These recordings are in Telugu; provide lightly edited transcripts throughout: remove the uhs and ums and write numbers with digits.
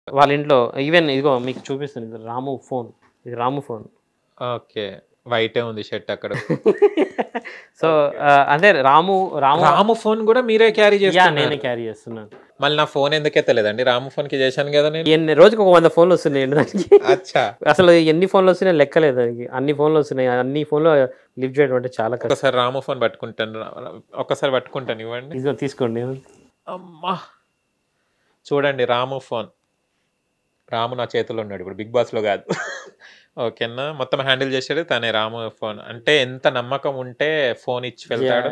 వాళ్ళ ఇంట్లో ఈవెన్ ఇదిగో మీకు చూపిస్తుంది రాము ఫోన్. ఇది రాము ఫోన్. ఓకే. వైటే ఉంది షర్ట్ అక్కడ. సో అంటే రాము రాము రాము ఫోన్ కూడా మీరే క్యారీ నేనే చేస్తున్నారు. క్యారీ చేస్తున్నాను. మళ్ళీ నా ఫోన్ ఎందుకు ఎత్తలేదండి? రాము ఫోన్కి చేశాను కదా నేను. రోజుకి ఒక 100 ఫోన్లు వస్తున్నాయి దానికి. అచ్చా. అసలు ఎన్ని ఫోన్లు వస్తున్నాయి లెక్కలేదు దానికి. అన్ని ఫోన్లు వస్తున్నాయి. అన్ని ఫోన్లు లిఫ్ట్ చేయడం అంటే చాలా కష్టం. ఒకసారి రాము ఫోన్ పట్టుకుంటాను, ఒక్కసారి పట్టుకుంటాను, ఇవ్వండి. ఇదిగో తీసుకోండి. అమ్మా చూడండి రాము ఫోన్. రాము నా చేతిలో ఉన్నాడు ఇప్పుడు, బిగ్ బాస్లో కాదు. ఓకేనా, మొత్తం హ్యాండిల్ చేసాడు తనే. రాము ఫోన్ అంటే ఎంత నమ్మకం ఉంటే ఫోన్ ఇచ్చి వెళ్తాడు.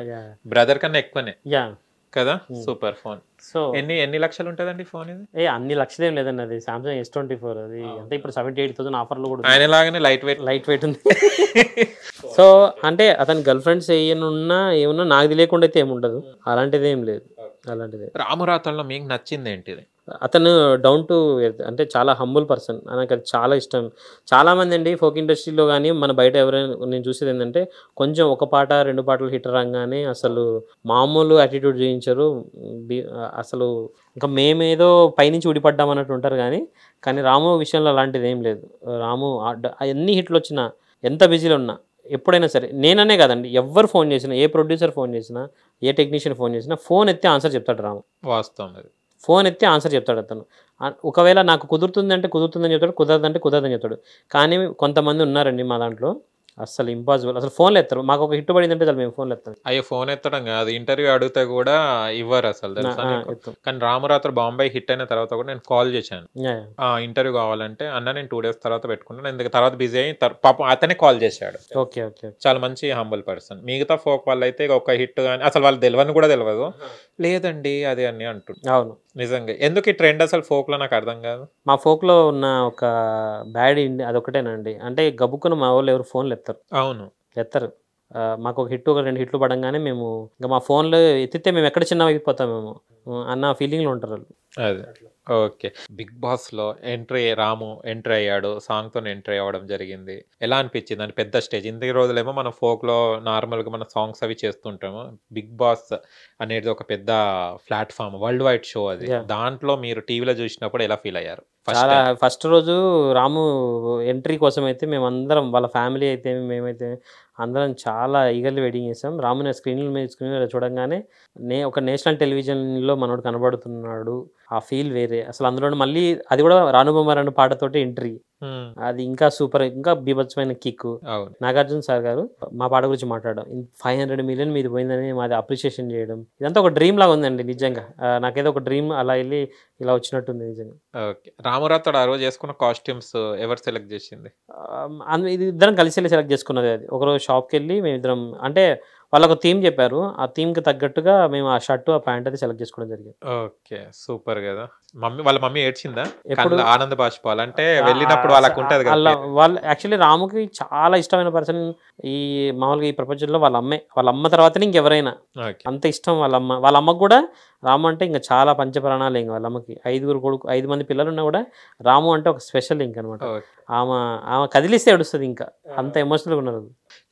బ్రదర్ కన్నా ఎక్కువనే కదా. Super phone. సో ఎన్ని లక్షలు ఉంటుందండి ఫోన్ ఇది? అన్ని లక్షలు ఏం లేదండి. అది సామ్సంగ్ S24. అది అంటే ఇప్పుడు 78,000 ఆఫర్లు కూడా ఆయన లాగానే లైట్ వెయిట్ ఉంది. సో అంటే అతని గర్ల్ ఫ్రెండ్స్ ఏమన్నా నాకు తెలియకుండా అయితే ఏముండదు. అలాంటిది ఏం లేదు. అలాంటిది. రాము రాతల్లో మీకు నచ్చింది ఏంటిది? అతను డౌన్ టు ఎర్త్, అంటే చాలా హంబుల్ పర్సన్. నాకు అది చాలా ఇష్టం. చాలామంది అండి ఫోక్ ఇండస్ట్రీలో కానీ మన బయట ఎవరైనా నేను చూసేది ఏంటంటే కొంచెం ఒక పాట 2 పాటలు హిట్ రాగానే అసలు మామూలు యాటిట్యూడ్ చూపించరు. అసలు ఇంకా మేమేదో పైనుంచి ఊడిపడ్డాం అన్నట్టు ఉంటారు. కానీ రాము విషయంలో అలాంటిది ఏం లేదు. రాము ఎన్ని హిట్లు వచ్చినా, ఎంత బిజీలో ఉన్నా, ఎప్పుడైనా సరే, నేననే కాదండి, ఎవరు ఫోన్ చేసినా, ఏ ప్రొడ్యూసర్ ఫోన్ చేసినా, ఏ టెక్నీషియన్ ఫోన్ చేసినా ఫోన్ ఎత్తి ఆన్సర్ చెప్తాడు రాము. వాస్తవం అది. ఫోన్ ఎత్తి ఆన్సర్ చెప్తాడు అతను. ఒకవేళ నాకు కుదురుతుందంటే కుదురుతుందని చెప్తాడు, కుదరదంటే కుదరదని చెప్తాడు. కానీ కొంతమంది ఉన్నారండి మా దాంట్లో అసలు ఇంపాసిబుల్. అసలు ఫోన్లు ఎత్తారు. మాకు ఒక హిట్ పడిందంటే చాలు మేము ఫోన్లు ఎత్తాం. అయ్యో ఫోన్ ఎత్తడం కాదు, ఇంటర్వ్యూ అడిగితే కూడా ఇవ్వరు అసలు, తెలుసా నీకు? కానీ రామరాత్రి బాంబే హిట్ అయిన తర్వాత కూడా నేను కాల్ చేశాను, ఇంటర్వ్యూ కావాలంటే. అన్న నేను 2 days తర్వాత పెట్టుకున్నాను, ఎందుకు తర్వాత బిజీ అయ్యి పాపం అతనే కాల్ చేశాడు. Okay okay. చాలా మంచి హంబుల్ పర్సన్. మిగతా ఫోక్ వాళ్ళు అయితే ఒక హిట్ కానీ అసలు వాళ్ళు తెలియని కూడా తెలియదు. లేదండి అది అని అంటుంది. అవును నిజంగా. ఎందుకు ఈ ట్రెండ్ అసలు ఫోక్ లో నాకు అర్థం కాదు. మా ఫోక్ లో ఉన్న ఒక బ్యాడ్ అదొకటేనండి. అంటే గబుక్కున మా వాళ్ళు ఎవరు ఫోన్లు ఎత్తారు. అవును ఎత్తారు. మాకు ఒక 2 హిట్లు పడంగానే మేము ఇంకా మా ఫోన్లో ఎత్తితే మేము ఎక్కడ చిన్న అయిపోతాం మేము అన్న ఫీలింగ్లో ఉంటారు వాళ్ళు. అదే. ఓకే. బిగ్ బాస్ లో రాము ఎంట్రీ అయ్యాడు, సాంగ్ తో ఎంట్రీ అవ్వడం జరిగింది. ఎలా అనిపించింది? అని పెద్ద స్టేజ్. ఇంత రోజులేమో మనం ఫోక్ లో నార్మల్ గా మన సాంగ్స్ అవి చేస్తుంటాము. బిగ్ బాస్ అనేది ఒక పెద్ద ప్లాట్ఫామ్, వరల్డ్ వైడ్ షో అది. దాంట్లో మీరు టీవీలో చూసినప్పుడు ఎలా ఫీల్ అయ్యారు? చాలా ఫస్ట్ రోజు రాము ఎంట్రీ కోసం అయితే మేమందరం, వాళ్ళ ఫ్యామిలీ అయితే మేమైతే అందరం చాలా ఈగర్లీ వెయిటింగ్ చేసాం. రాముని స్క్రీన్ మీద చూడంగానే ఒక నేషనల్ టెలివిజన్లో మనోడు కనబడుతున్నాడు, ఆ ఫీల్ వేరే అసలు. అందులో మళ్ళీ అది కూడా రానుబొమ్మ పాటతోటి ఎంట్రీ, అది ఇంకా సూపర్, ఇంకా బీభత్సమైన కిక్. నాగార్జున సార్ గారు మా పాట గురించి మాట్లాడడం, 500 million మీది పోయిందని మాది అప్రిషియేషన్ చేయడం, ఇదంతా ఒక డ్రీమ్ లాగా ఉందండి నిజంగా. నాకేదో ఒక డ్రీమ్ అలా వెళ్ళి ఇలా వచ్చినట్టుంది నిజంగా. ఓకే. రామరాథోడ్ ఆ రోజు చేసుకున్న కాస్ట్యూమ్స్ ఎవరు సెలెక్ట్ చేసింది? ఇది ఇద్దరం కలిసి వెళ్ళి సెలెక్ట్ చేసుకున్నది. అది ఒకరోజు షాప్కి వెళ్ళి మేమిద్దరం, అంటే వాళ్ళు ఒక థీమ్ చెప్పారు, ఆ థీమ్కి తగ్గట్టుగా మేము ఆ షర్టు ఆ ప్యాంట్ అయితే సెలెక్ట్ చేసుకోవడం జరిగింది. ఓకే సూపర్ కదా. వాళ్ళ మమ్మీ ఏడ్చిందా? ఎప్పుడు ఆనంద బాష్పాలు అంటే వెళ్ళినప్పుడు వాళ్ళకు ఉంటది కదా. వాళ్ళు యాక్చువల్లీ రాముకి చాలా ఇష్టమైన పర్సన్ ఈ మామూలుగా ఈ ప్రపంచంలో వాళ్ళ అమ్మ తర్వాతనే ఇంకెవరైనా. అంత ఇష్టం వాళ్ళ అమ్మకు కూడా రాము అంటే ఇంకా చాలా పంచప్రాణాలు. ఇంకా వాళ్ళ అమ్మకి 5 మంది పిల్లలు ఉన్నా కూడా రాము అంటే ఒక స్పెషల్ ఇంక అనమాట. ఆమె కదిలిస్తే ఏడుస్తుంది, ఇంకా అంత ఎమోషనల్గా ఉన్నారు.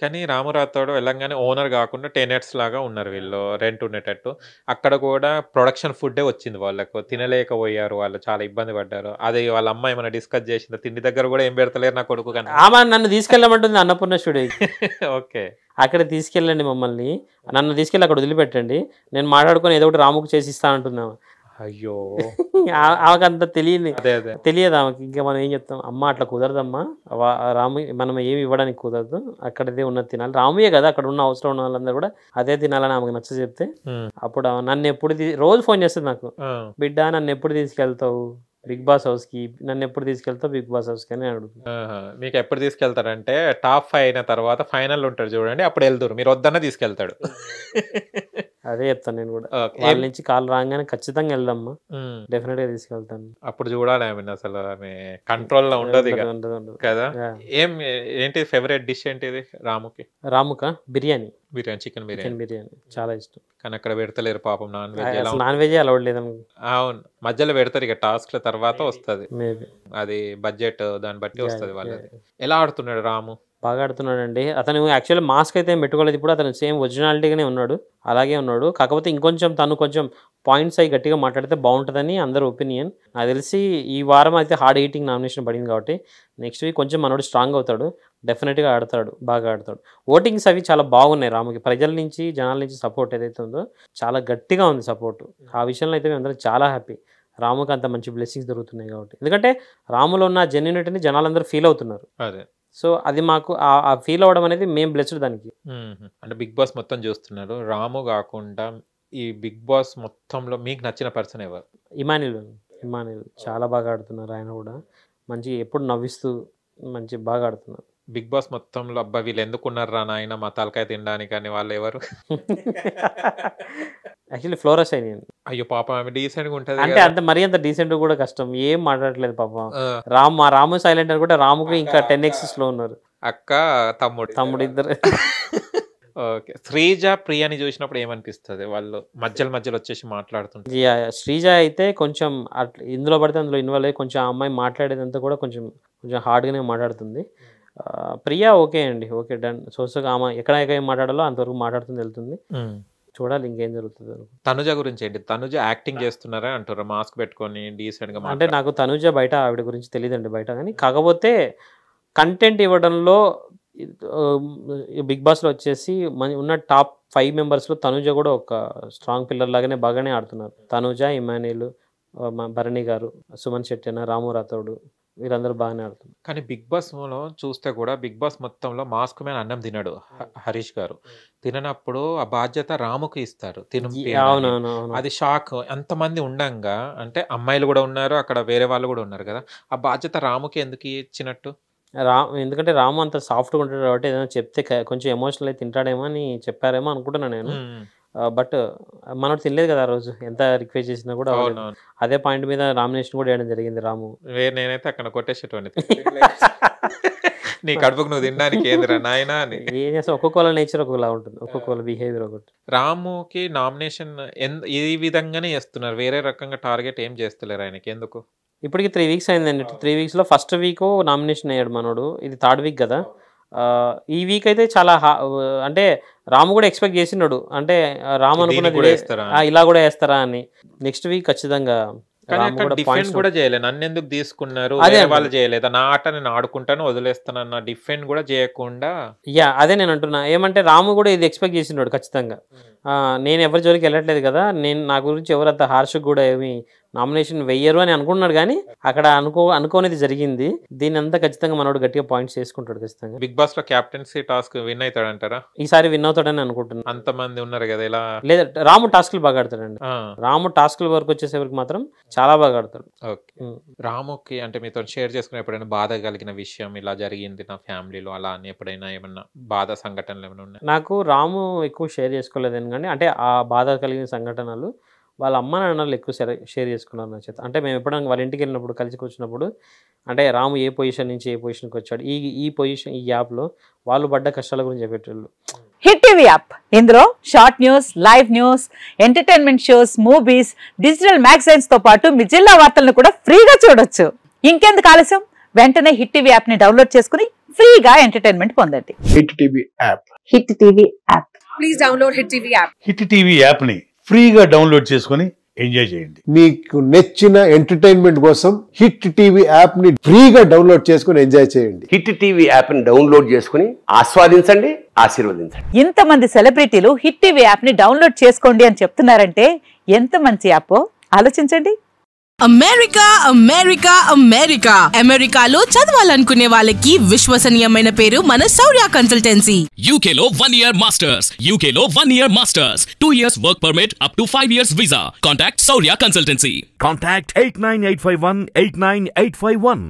కానీ రాము రాథోడ్ వెళ్ళంగానే ఓనర్ కాకుండా టెనెట్స్ లాగా ఉన్నారు వీళ్ళు, రెంట్ ఉండేటట్టు. అక్కడ కూడా ప్రొడక్షన్ ఫుడ్డే వచ్చింది వాళ్ళకు, తినలేకపోయారు వాళ్ళు, చాలా ఇబ్బంది పడ్డారు. అది వాళ్ళ అమ్మ ఏమైనా డిస్కస్ చేసింది? తిండి దగ్గర కూడా ఏం పెడతలేరు నా కొడుకు. కానీ ఆమె నన్ను తీసుకెళ్ళమంటుంది అన్నపూర్ణ స్టూడియోకి. ఓకే. అక్కడ తీసుకెళ్ళండి మమ్మల్ని, నన్ను తీసుకెళ్ళి అక్కడ వదిలిపెట్టండి, నేను మాట్లాడుకొని ఏదో ఒకటి రాముకు చేసి ఇస్తా అంటున్నాము. అయ్యో ఆమెకు అంత తెలియదు ఆమెకి. ఇంకా మనం ఏం చెప్తాం, అమ్మ అట్లా కుదరదమ్మా, రాము మనం ఏమి ఇవ్వడానికి కుదరదు, అక్కడదే ఉన్నది తినాలి, రాముయే కదా అక్కడ ఉన్న అవసరం ఉన్న వాళ్ళందరూ కూడా అదే తినాలని ఆమెకు నచ్చ చెప్తే, అప్పుడు నన్ను ఎప్పుడు రోజు ఫోన్ చేస్తుంది నాకు, బిడ్డ నన్ను ఎప్పుడు తీసుకెళ్తావు బిగ్ బాస్ హౌస్ కి, నన్ను ఎప్పుడు తీసుకెళ్తావు బిగ్ బాస్ హౌస్ కి అని అడుగుతుంది. మీకు ఎప్పుడు తీసుకెళ్తారంటే టాప్ 5 అయిన తర్వాత ఫైనల్ ఉంటాడు చూడండి, అప్పుడు వెళ్తారు, మీరు వద్దన్న తీసుకెళ్తాడు. అదే చెప్తాను నేను కూడా. వాళ్ళ నుంచి కాల్ రాగానే ఖచ్చితంగా వెళ్దామ్మా, డెఫినెట్ గా తీసుకెళ్తాను. అప్పుడు చూడాలి ఆమె అసలు, ఆమె కంట్రోల్ లో ఉండదు కదా. ఏంటి ఫేవరెట్ డిష్ ఏంటిది రాముకా? బిర్యానీ, చికెన్ బిర్యానీ చాలా ఇష్టం. కానీ అక్కడ పెడతలేరు పాపం, నాన్ వెజ్ అలౌడ్ లేదని. అవును, మధ్యలో పెడతారు ఇక టాస్క్ తర్వాత వస్తుంది, అది బడ్జెట్ దాన్ని బట్టి వస్తుంది వాళ్ళది. ఎలా ఆడుతున్నాడు రాము? బాగా ఆడుతున్నాడండి. అతను యాక్చువల్లీ మాస్క్ అయితే ఏం పెట్టుకోలేదు. ఇప్పుడు అతను సేమ్ ఒరిజినాలిటీగానే ఉన్నాడు. అలాగే ఉన్నాడు. కాకపోతే ఇంకొంచెం తను కొంచెం పాయింట్స్ అయి గట్టిగా మాట్లాడితే బాగుంటుందని అందరి ఒపీనియన్. నాకు తెలిసి ఈ వారం అయితే హార్డ్ ఎయిటింగ్ నామినేషన్ పడింది కాబట్టి నెక్స్ట్ వీక్ కొంచెం మనోడు స్ట్రాంగ్ అవుతాడు. డెఫినెట్గా ఆడతాడు, బాగా ఆడతాడు. ఓటింగ్స్ అవి చాలా బాగున్నాయి రాముకి. ప్రజల నుంచి జనాల నుంచి సపోర్ట్ ఏదైతే ఉందో చాలా గట్టిగా ఉంది సపోర్ట్. ఆ విషయంలో అయితే మేమందరం చాలా హ్యాపీ. రాముకి అంత మంచి బ్లెస్సింగ్స్ దొరుకుతున్నాయి కాబట్టి. ఎందుకంటే రాములో ఉన్న జెన్యూనిటీని జనాలందరూ ఫీల్ అవుతున్నారు. అదే. సో అది మాకు ఆ ఫీల్ అవ్వడం అనేది మేము బ్లెస్డ్ దానికి. అంటే బిగ్ బాస్ మొత్తం చూస్తున్నారు. రాము కాకుండా ఈ బిగ్ బాస్ మొత్తంలో మీకు నచ్చిన పర్సన్ ఎవరు? ఇమాన్యుల్ చాలా బాగా ఆడుతున్నారు. ఆయన కూడా మంచి ఎప్పుడు నవ్విస్తూ మంచి బాగా ఆడుతున్నారు. బిగ్ బాస్ మొత్తంలో అబ్బా వీళ్ళు ఎందుకున్నారు రా నాయన మా తలకాయ తినడానికి అని వాళ్ళు ఎవరు? యాక్చువల్లీ ఫ్లోరా షైనీ అండి. అయ్యో పాపం ఆమె డీసెంట్గా ఉంటుంది అంటే అంత మరీ అంత డీసెంట్ కూడా కష్టం. ఏం మాట్లాడట్లేదు పాపం. రాము సైలెంట్ అనుకుంటే రాముకి ఇంకా 10x లో ఉన్నారు. అక్క తమ్ముడు ఇద్దరు. ఓకే. శ్రీజ ప్రియాని చూసినప్పుడు ఏమనిపిస్తుంది? వాళ్ళు మధ్యలో వచ్చేసి మాట్లాడుతుంటారు. శ్రీజ అయితే కొంచెం అట్లా ఇందులో పడితే అందులో ఇన్వాల్వ్ అయ్యి కొంచెం ఆ అమ్మాయి మాట్లాడేదంతా కూడా కొంచెం హార్డ్గానే మాట్లాడుతుంది. ప్రియా ఓకే అండి, ఓకే డన్. సోసగా ఆమె ఎక్కడ ఏం మాట్లాడాలో అంతవరకు మాట్లాడుతుంది, వెళ్తుంది. చూడాలి ఇంకేం జరుగుతుంది. తనుజ గురించి ఏంటి? తనుజ యాక్టింగ్ చేస్తున్నారా అంటారు మాస్క్ పెట్టుకొని డీసెంట్ గా? అంటే నాకు తనుజ బయట ఆవిడ గురించి తెలియదండి బయట, కానీ కాకపోతే కంటెంట్ ఇవ్వడంలో బిగ్ బాస్లో వచ్చేసి ఉన్న టాప్ 5 మెంబర్స్లో తనుజ కూడా ఒక స్ట్రాంగ్ పిల్లర్ లాగానే బాగానే ఆడుతున్నారు. తనుజ, ఇమాన్యుల్, భరణి గారు, సుమన్ శెట్టి, రాము రాథోడ్ వీళ్ళందరూ బాగానే ఆడుతున్నారు. కానీ బిగ్ బాస్లో చూస్తే కూడా బిగ్ బాస్ మొత్తంలో మాస్క్ మీద అన్నం తినడు హరీష్ గారు. తిననప్పుడు ఆ బాధ్యత రాముకి ఇస్తారు. అది షాక్. ఎంతమంది ఉండంగా, అంటే అమ్మాయిలు కూడా ఉన్నారు అక్కడ, వేరే వాళ్ళు కూడా ఉన్నారు కదా, ఆ బాధ్యత రాముకి ఎందుకు ఇచ్చినట్టు? ఎందుకంటే రాము అంత సాఫ్ట్గా ఉంటాడు కాబట్టి ఏదైనా చెప్తే కొంచెం ఎమోషనల్ అయితే తింటాడేమో అని చెప్పారేమో అనుకుంటున్నాను నేను. బట్ మనోడు తినలేదు కదా ఆ రోజు, ఎంత రిక్వెస్ట్ చేసినా కూడా. అదే పాయింట్ మీద నామినేషన్ కూడా వేయడం జరిగింది రాము. నేనైతే అక్కడ కొట్టేసేటోని, నీ కడుపుకు నువ్వు తినడానికి ఏందిరా నాయనా అని. ఏం చేస్తాం, ఒక్కొక్క నేచర్ ఒక్కొక్కలా ఉంటుంది, ఒక్కొక్క బిహేవియర్ ఒకటి. రాముకి నామినేషన్ ఈ విధంగానే చేస్తున్నారు, వేరే రకంగా టార్గెట్ ఏం చేస్తలేరు ఆయనకి ఎందుకు? ఇప్పటికి 3 వీక్స్ అయిందండి. 3 వీక్స్లో ఫస్ట్ వీక్ నామినేషన్ అయ్యాడు మనోడు, ఇది 3rd వీక్ కదా. ఈ వీక్ అయితే చాలా అంటే రాము కూడా ఎక్స్పెక్ట్ చేసినాడు, అంటే రాము అనుకున్నది ఇలా కూడా వేస్తారా అని. నెక్స్ట్ వీక్ ఖచ్చితంగా డిఫెండ్ కూడా చేయలేదు. నన్ను ఎందుకు తీసుకున్నారు, వాళ్ళు చేయలేదు, నా ఆట నేను ఆడుకుంటాను వదిలేస్తానన్న డిఫెండ్ కూడా చేయకుండా. అదే నేను అంటున్నా, ఏమంటే రాము కూడా ఇది ఎక్స్పెక్ట్ చేసినాడు ఖచ్చితంగా. నేను ఎవరి జోలికి వెళ్ళట్లేదు కదా, నా గురించి ఎవరంత హార్ష్ కూడా ఏమి నామినేషన్ వెయ్యరు అని అనుకున్నాడు, కానీ అక్కడ అనుకోనిది జరిగింది. దీని అంతా ఖచ్చితంగా మనోడు గట్టిగా పాయింట్స్ చేసుకుంటాడు ఖచ్చితంగా. బిగ్ బాస్ లో క్యాప్టెన్సీ టాస్క్ విన్ అవుతాడంటారా? ఈసారి విన్ అవుతాడని అనుకుంటున్నాను. అంతమంది ఉన్నారు కదా, ఇలా లేదా రాము టాస్క్లు బాగా ఆడతాడండి. రాము టాస్క్ల వరకు వచ్చేసరికి మాత్రం చాలా బాగా ఆడతాడు. ఓకే. రాముకి అంటే మీతో షేర్ చేసుకుని ఎప్పుడైనా బాధ కలిగిన విషయం ఇలా జరిగింది నా ఫ్యామిలీలో అలా అని ఎప్పుడైనా ఏమన్నా బాధ సంఘటనలు ఏమైనా ఉన్నాయి? నాకు రాము ఎక్కువ షేర్ చేసుకోలేదని, కానీ అంటే ఆ బాధ కలిగిన సంఘటనలు వాళ్ళ అమ్మ నాన్నలు ఎక్కువ షేర్ చేసుకున్నారు నా చేత. అంటే మేము ఎప్పుడైనా వాళ్ళ ఇంటికి వెళ్ళినప్పుడు కలిసి వచ్చినప్పుడు, అంటే రాము ఏ పొజిషన్ నుంచి ఏ పొజిషన్కి వచ్చాడు, ఈ పొజిషన్ ఈ యాప్లో వాళ్ళు పడ్డ కష్టాల గురించి చెప్పేటోళ్ళు. హిట్ టీవీ యాప్, ఇందులో short news, live news, entertainment shows, movies, digital magazines తో పాటు మీ జిల్లా వార్తలను కూడా ఫ్రీగా చూడొచ్చు. ఇంకెందుకు ఆలస్యం, వెంటనే హిట్ టీవీ యాప్ ని డౌన్లోడ్ చేసుకుని ఫ్రీగా ఎంటర్టైన్మెంట్ పొందండి. Hit TV app. Hit TV app. Please download hit TV app. Hit TV app ని ఫ్రీగా డౌన్లోడ్ చేసుకుని ఎంజాయ్ చేయండి. మీకు నచ్చిన ఎంటర్టైన్మెంట్ కోసం హిట్ టీవీ యాప్ ని ఫ్రీగా డౌన్లోడ్ చేసుకుని ఎంజాయ్ చేయండి. హిట్ టీవీ యాప్ ని డౌన్లోడ్ చేసుకుని ఆస్వాదించండి, ఆశీర్వదించండి. ఇంతమంది సెలబ్రిటీలు హిట్ టీవీ యాప్ ని డౌన్లోడ్ చేసుకోండి అని చెప్తున్నారంటే ఎంత మంచి యాప్ ఆలోచించండి. అమెరికా అమెరికా అమెరికా అమెరికాలో చదవాలనుకునే వాళ్ళకి విశ్వసనీయమైన పేరు మన శౌర్య కన్సల్టెన్సీ. UK లో 1 year masters, UK లో 1 year masters, 2 years work permit up to 5 years visa. Contact Saurya Consultancy. Contact 89851 89851.